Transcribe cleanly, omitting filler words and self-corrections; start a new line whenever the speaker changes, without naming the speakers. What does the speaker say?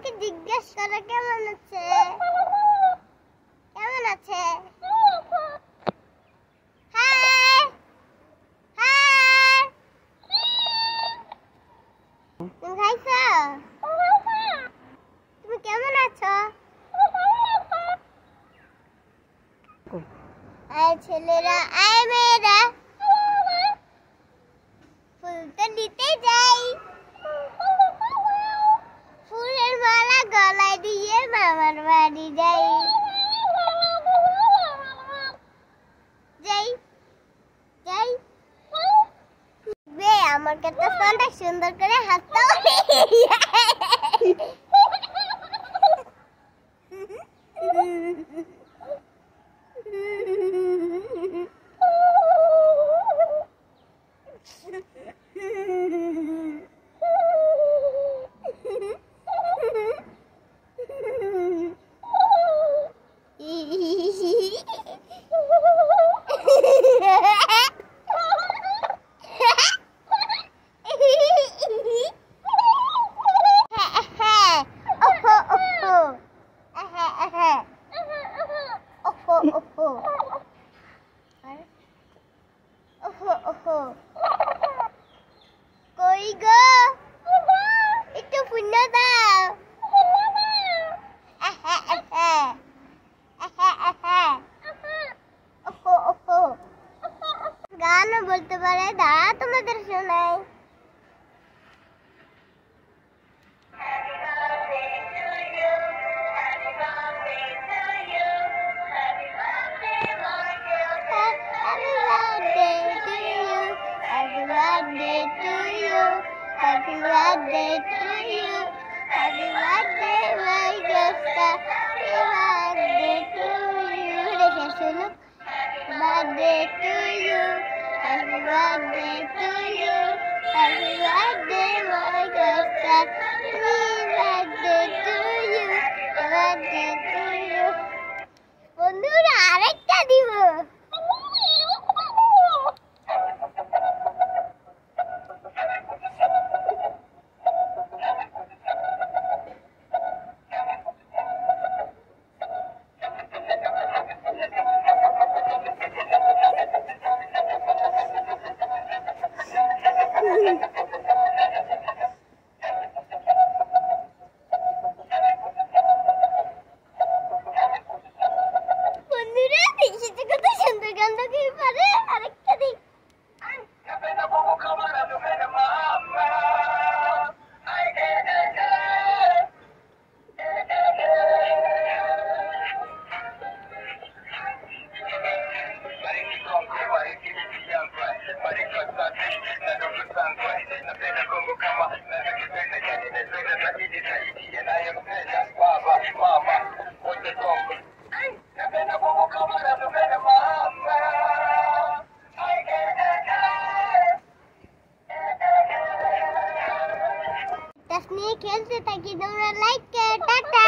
আমাকে জিজ্ঞেস করে কেমন আছে, কেমন আছে। হাই হাই, তুমি খাইছো? তুমি কেমন আছো? আয় ছেলেরা, আয় মেয়েরা, ফুল তো দিতে যাই। ফুলের মালা গলায় দিয়ে মামার বাড়ি যাই। যাই যাই বে, আমার কাছে ফোনটা সুন্দর করে হাসতে কই গো, একটু পুণ্য দাও। গানও বলতে পারে, দাঁড়া তোমাদের শোনাই। Happy birthday to you, happy birthday to you, happy birthday my Gusta, happy birthday to you. Dekhe suno, birthday to you, happy birthday to you, happy birthday my Gusta, happy birthday to you, birthday to you. বন্ধুরা আরেকটা দিব। বন্ধুরা দেখেছি কত সুন্দর গান কি পারে, আরেকটা দিই। নিয়ে খেলতে থাকি, তোমরা লাইক টাটা।